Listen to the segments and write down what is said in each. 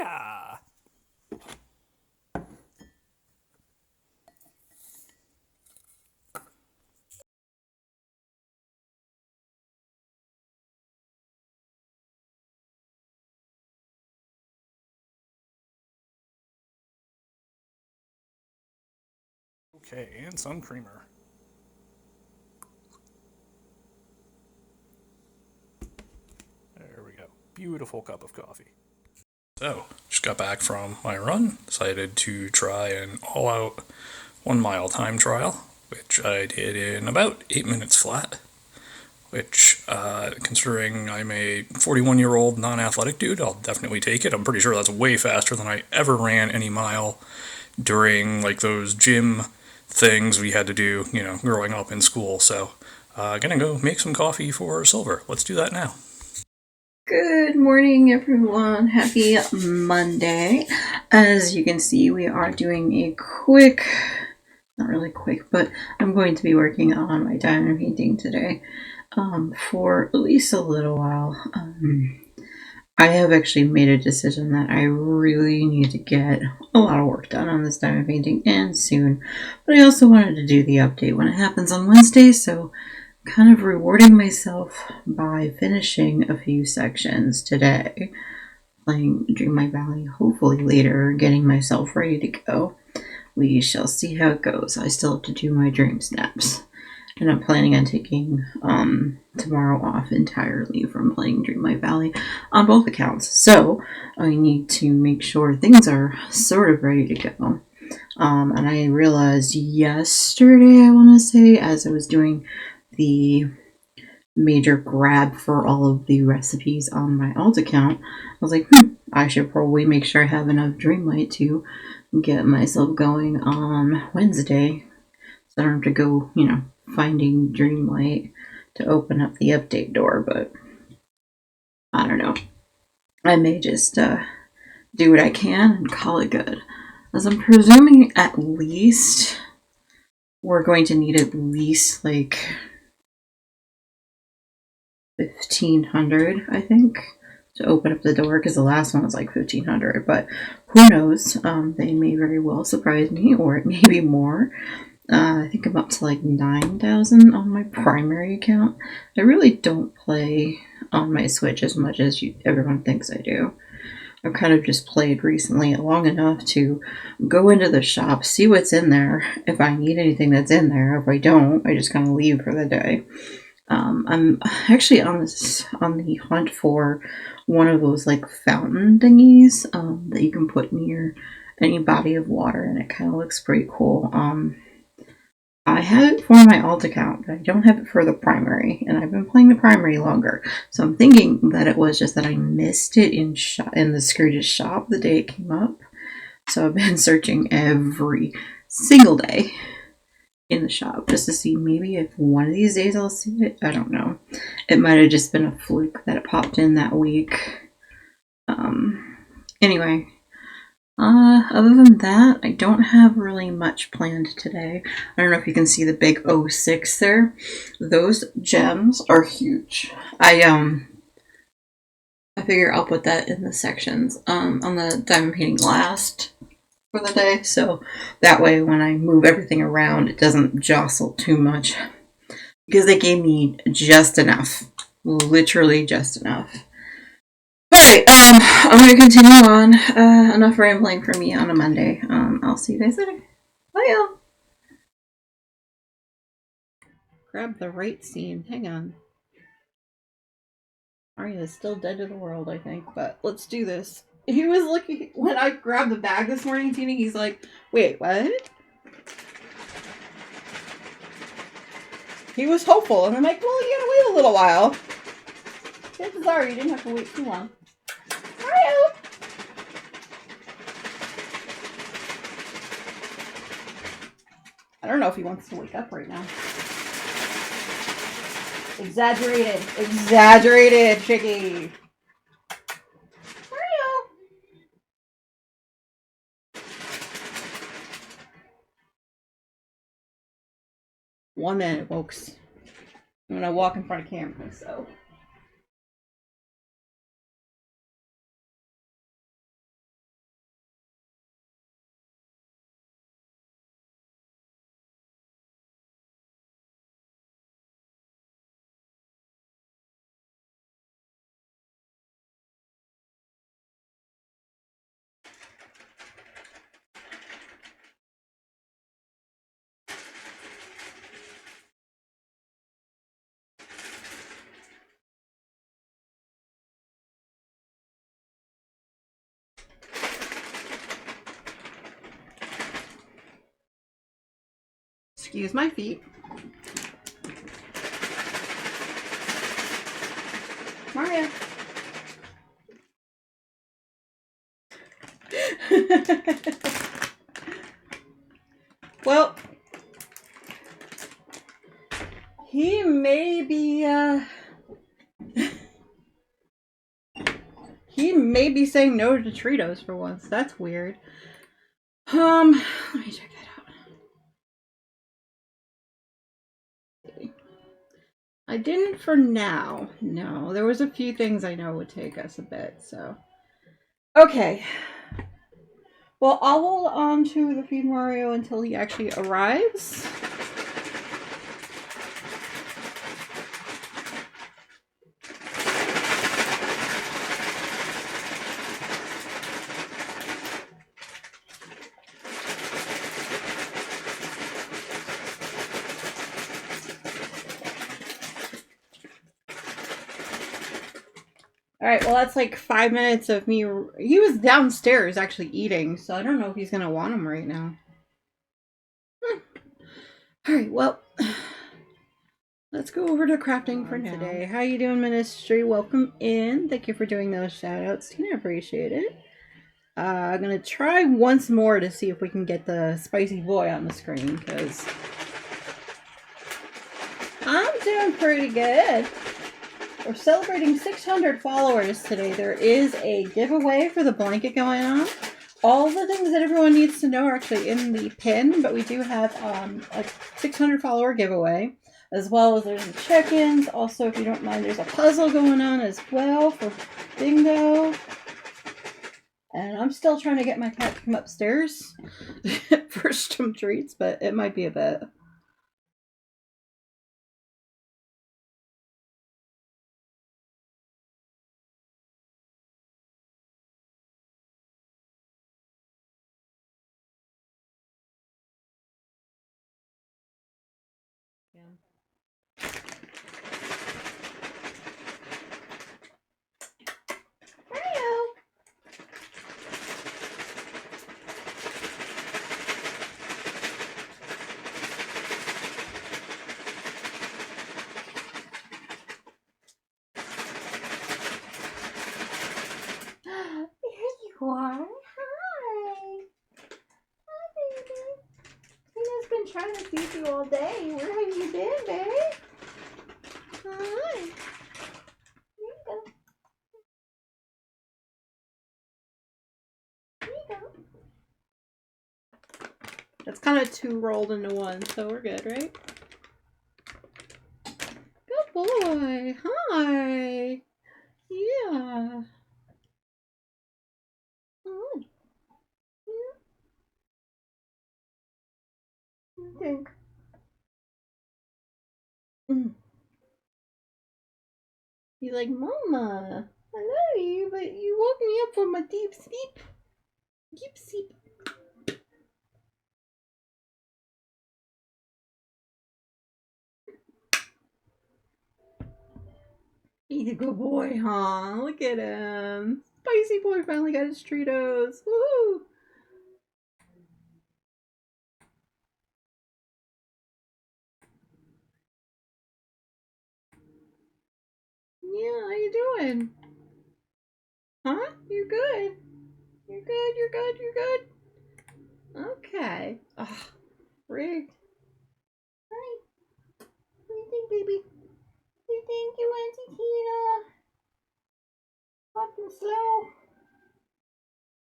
Booyah! Okay, and some creamer. There we go. Beautiful cup of coffee. So, just got back from my run. Decided to try an all-out 1 mile time trial, which I did in about 8 minutes flat. Which, considering I'm a 41-year-old non-athletic dude, I'll definitely take it. I'm pretty sure that's way faster than I ever ran any mile during, like, those gym things we had to do, growing up in school. So, gonna go make some coffee for Silver. Let's do that now. Good morning, everyone. Happy Monday. As you can see, we are doing a quick, not really quick, but I'm going to be working on my diamond painting today for at least a little while. I have actually made a decision that I really need to get a lot of work done on this diamond painting, and soon. But I also wanted to do the update when it happens on Wednesday, so kind of rewarding myself by finishing a few sections today, playing Dream My Valley, hopefully later, getting myself ready to go. We shall see how it goes. I still have to do my dream snaps, and I'm planning on taking tomorrow off entirely from playing Dream My Valley on both accounts, so I need to make sure things are sort of ready to go. And I realized yesterday, I want to say, as I was doing the major grab for all of the recipes on my alt account, I was like, I should probably make sure I have enough Dreamlight to get myself going on Wednesday, so I don't have to go, finding Dreamlight to open up the update door. But I don't know. I may just do what I can and call it good, as I'm presuming at least we're going to need at least like 1,500, I think, to open up the door, because the last one was like 1,500, but who knows? They may very well surprise me, or it may be more. I think I'm up to like 9,000 on my primary account. I really don't play on my Switch as much as everyone thinks I do. I've kind of just played recently long enough to go into the shop, see what's in there, if I need anything that's in there. If I don't, I just kind of leave for the day. I'm actually on the hunt for one of those like fountain thingies that you can put near any body of water, and it kind of looks pretty cool. I have it for my alt account, but I don't have it for the primary, and I've been playing the primary longer, so I'm thinking that it was just that I missed it in the Scrooge's shop the day it came up. So I've been searching every single day in the shop just to see maybe if one of these days I'll see it. I don't know. It might have just been a fluke that it popped in that week. Anyway, other than that, I don't have really much planned today. I don't know if you can see the big 06 there. Those gems are huge. I figure I'll put that in the sections on the diamond painting last for the day, so that way when I move everything around it doesn't jostle too much, because they gave me just enough, literally just enough. Alright, I'm going to continue on. Enough rambling for me on a Monday. I'll see you guys later. Bye, y'all. Grab the right scene. Hang on. Arya is still dead to the world, I think, but let's do this. He was looking, when I grabbed the bag this morning, he's like, wait, what? He was hopeful, and I'm like, well, you gotta wait a little while. Chances are you didn't have to wait too long. Mario! I don't know if he wants to wake up right now. Exaggerated. Exaggerated, Chiggy. Mario! 1 minute, folks. I'm gonna walk in front of camera, so. Excuse my feet. Mario. Well, he may be saying no to Cheetos for once. That's weird. Let me check that out. I didn't for now. No, there was a few things I know would take us a bit, so. Okay. Well, I'll hold on to the Feed Mario until he actually arrives. Alright, well that's like 5 minutes of me. He was downstairs actually eating, so I don't know if he's gonna want him right now. Alright, well, let's go over to crafting for now. Today. How you doing, Ministry? Welcome in. Thank you for doing those shout-outs, Tina. Appreciate it. I'm gonna try once more to see if we can get the spicy boy on the screen, because I'm doing pretty good. We're celebrating 600 followers today. There is a giveaway for the blanket going on. All the things that everyone needs to know are actually in the pin, but we do have a 600 follower giveaway, as well as there's some check-ins. Also, if you don't mind, there's a puzzle going on as well for bingo. And I'm still trying to get my cat to come upstairs for some treats, but it might be a bit. Hi. Hi, baby. Tina's been trying to feed you all day. Where have you been, baby? Hi. Here you go. Here you go. That's kind of two rolled into one, so we're good, right? Good boy. Hi. Yeah. Hi. I think. He's like, Mama, I love you, but you woke me up from a deep sleep. Deep sleep. He's a good boy, huh? Look at him. Spicy boy finally got his Cheetos. Woo! Yeah, how you doing? Huh? You're good. You're good, you're good, you're good. Okay. Ugh, rigged. Hi. What do you think, baby? What do you think, you Auntie Tina? Fucking slow.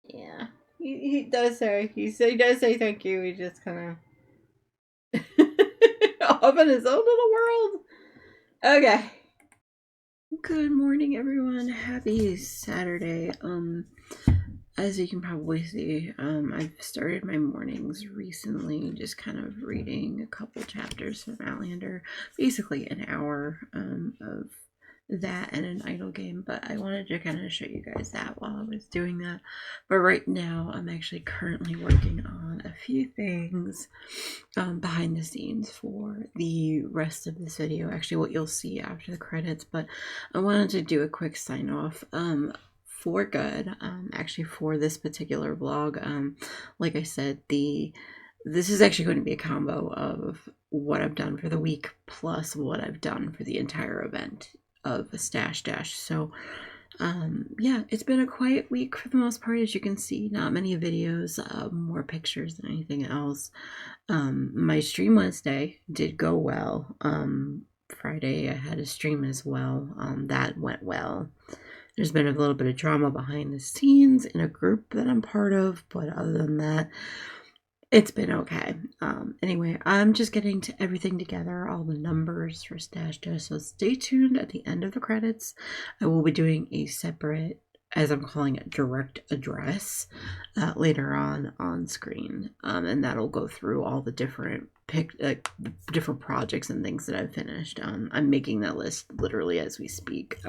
Yeah. He does say, he does say thank you. He just kind of off in his own little world. Okay. Good morning, everyone. Happy Saturday. As you can probably see, I've started my mornings recently, just kind of reading a couple chapters from Outlander, basically an hour of that and an idle game, but I wanted to kind of show you guys that while I was doing that. But right now I'm actually currently working on a few things behind the scenes for the rest of this video, actually what you'll see after the credits. But I wanted to do a quick sign off for good, actually for this particular vlog. Like I said, the this is actually going to be a combo of what I've done for the week plus what I've done for the entire event of Stash Dash. So yeah, it's been a quiet week for the most part, as you can see. Not many videos, more pictures than anything else. My stream Wednesday did go well. Friday I had a stream as well. That went well. There's been a little bit of drama behind the scenes in a group that I'm part of, but other than that, it's been okay. Anyway, I'm just getting to everything together, all the numbers for Stash Dash, so stay tuned at the end of the credits. I will be doing a separate, as I'm calling it, direct address later on screen, and that'll go through all the different different projects and things that I've finished. I'm making that list literally as we speak.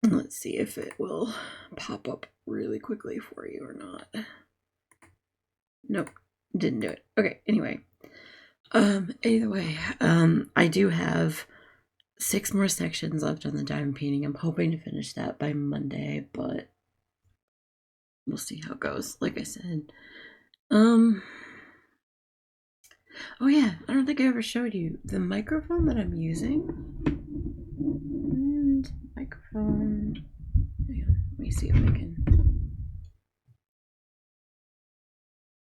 Let's see if it will pop up really quickly for you or not. Nope, didn't do it. Okay, anyway. Either way, I do have 6 more sections left on the diamond painting. I'm hoping to finish that by Monday, but we'll see how it goes. Like I said. Oh yeah, I don't think I ever showed you the microphone that I'm using. And microphone. Hang on, let me see if I can.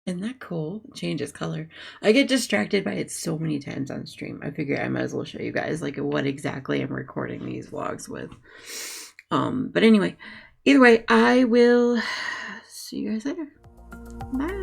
Isn't that cool? It changes color. I get distracted by it so many times on stream. I figure I might as well show you guys like what exactly I'm recording these vlogs with. But anyway, either way, I will see you guys later. Bye.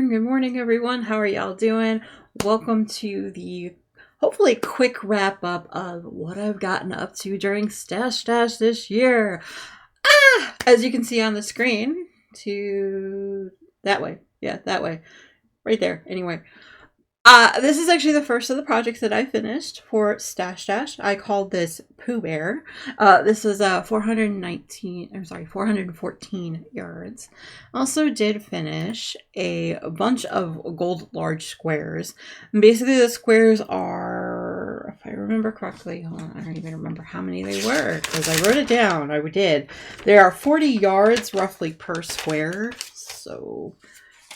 Good morning, everyone. How are y'all doing? Welcome to the hopefully quick wrap up of what I've gotten up to during Stash Dash this year. As you can see on the screen, to that way. Yeah, that way. Right there. Anyway. This is actually the first of the projects that I finished for Stash Dash. I called this Pooh Bear. This was 414 yards. Also did finish a bunch of gold large squares. And basically the squares are, if I remember correctly, hold on, I don't even remember how many they were because I wrote it down. I did. There are 40 yards roughly per square. So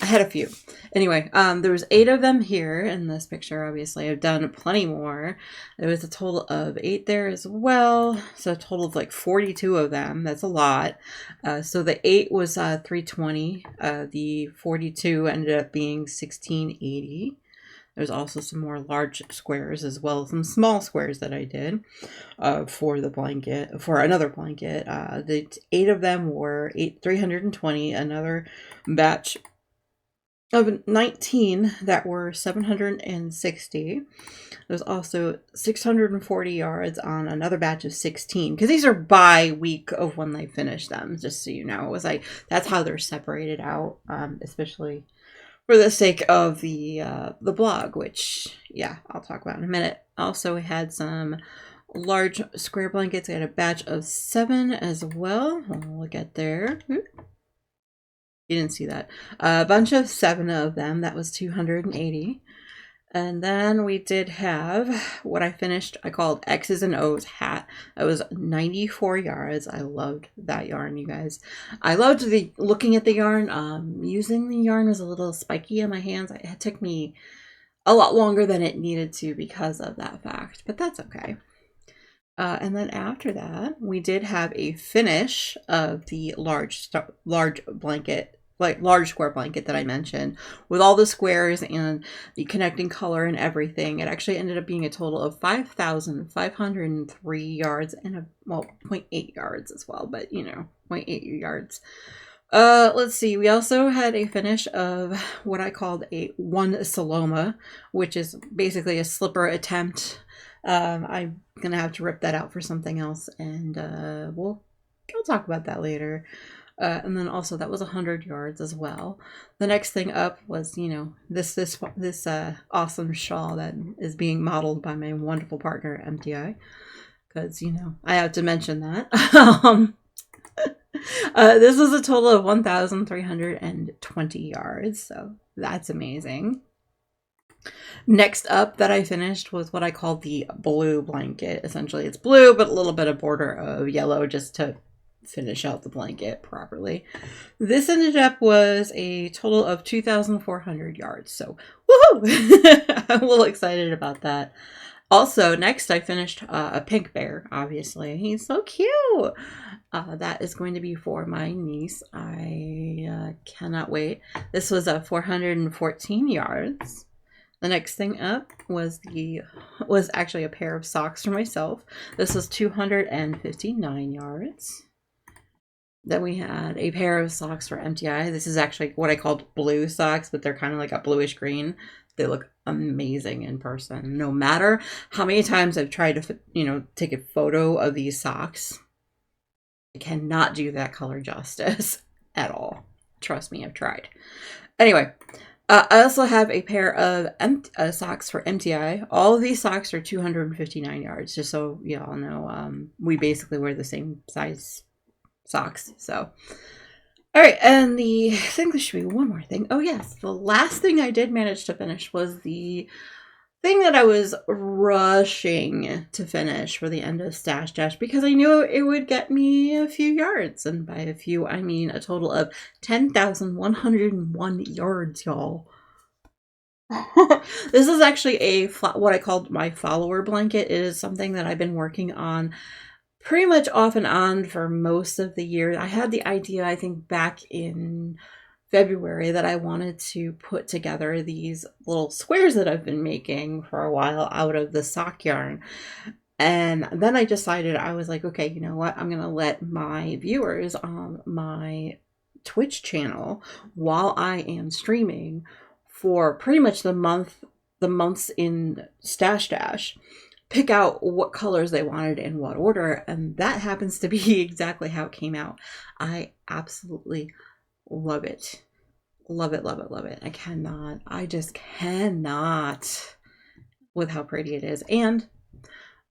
I had a few. Anyway, there was 8 of them here in this picture. Obviously, I've done plenty more. There was a total of 8 there as well. So a total of like 42 of them. That's a lot. So the 8 was 320. The 42 ended up being 1680. There's also some more large squares as well as some small squares that I did for the blanket, for another blanket. The 8 of them were 320. Another batch of 19 that were 760. There's also 640 yards on another batch of 16, because these are by week of when they finish them, just so you know. It was like, that's how they're separated out, especially for the sake of the blog, which, yeah, I'll talk about in a minute. Also, we had some large square blankets. I had a batch of 7 as well. We'll get there. You didn't see that. A bunch of 7 of them. That was 280. And then we did have what I finished, I called X's and O's hat. That was 94 yards. I loved that yarn, you guys. I loved looking at the yarn. Using the yarn was a little spiky on my hands. It took me a lot longer than it needed to because of that fact, but that's okay. And then after that, we did have a finish of the large blanket, like large square blanket that I mentioned, with all the squares and the connecting color and everything. It actually ended up being a total of 5,503 yards and 0.8 yards as well, but you know, 0.8 yards. Let's see. We also had a finish of what I called a one Saloma, which is basically a slipper attempt. I'm gonna have to rip that out for something else, and we'll talk about that later. And then also that was 100 yards as well. The next thing up was, you know, this awesome shawl that is being modeled by my wonderful partner MTI, because you know I have to mention that. This was a total of 1,320 yards, so that's amazing. Next up that I finished was what I called the blue blanket. Essentially, it's blue, but a little bit of border of yellow just to finish out the blanket properly. This ended up was a total of 2,400 yards. So, woohoo! I'm a little excited about that. Also, next I finished a pink bear, obviously. He's so cute! That is going to be for my niece. I cannot wait. This was 414 yards. The next thing up was actually a pair of socks for myself. This was 259 yards. Then we had a pair of socks for MTI. This is actually what I called blue socks, but they're kind of like a bluish green. They look amazing in person. No matter how many times I've tried to, you know, take a photo of these socks, I cannot do that color justice at all. Trust me, I've tried. Anyway, I also have a pair of socks for MTI. All of these socks are 259 yards, just so you all know. We basically wear the same size socks. So, all right, and I think there should be one more thing. Oh yes, the last thing I did manage to finish was the thing that I was rushing to finish for the end of Stash Dash, because I knew it would get me a few yards, and by a few I mean a total of 10,101 yards, y'all. This is actually what I called my follower blanket. It is something that I've been working on pretty much off and on for most of the year. I had the idea, I think, back in February that I wanted to put together these little squares that I've been making for a while out of the sock yarn. And then I decided, I was like, okay, you know what? I'm going to let my viewers on my Twitch channel, while I am streaming for pretty much the months in Stash Dash, pick out what colors they wanted in what order, and that happens to be exactly how it came out. I absolutely love it. Love it, love it, love it. I just cannot with how pretty it is. And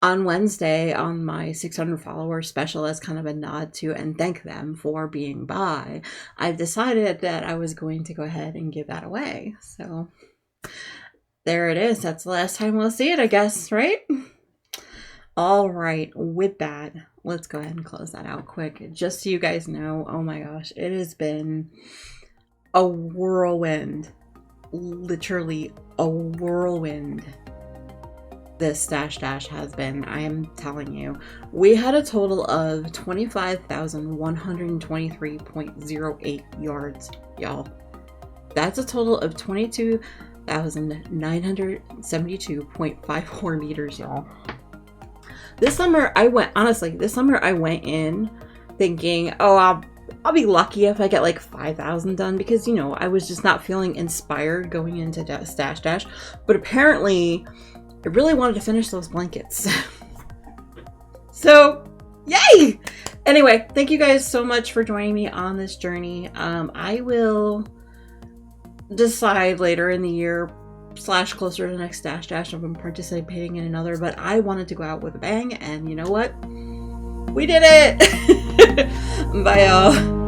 on Wednesday, on my 600 follower special, as kind of a nod to and thank them for being by, I've decided that I was going to go ahead and give that away. So there it is. That's the last time we'll see it, I guess, right? All right, with that, let's go ahead and close that out quick. Just so you guys know, oh my gosh, it has been a whirlwind. Literally a whirlwind. This Stash Dash has been, I am telling you. We had a total of 25,123.08 yards, y'all. That's a total of 22,972.54 meters, y'all. This summer I went in thinking, oh, I'll be lucky if I get like 5,000 done because, you know, I was just not feeling inspired going into Stash Dash. But apparently, I really wanted to finish those blankets. So, yay! Anyway, thank you guys so much for joining me on this journey. I will decide later in the year / closer to the next Stash Dash if I'm participating in another. But I wanted to go out with a bang, and you know what? We did it! Bye, y'all.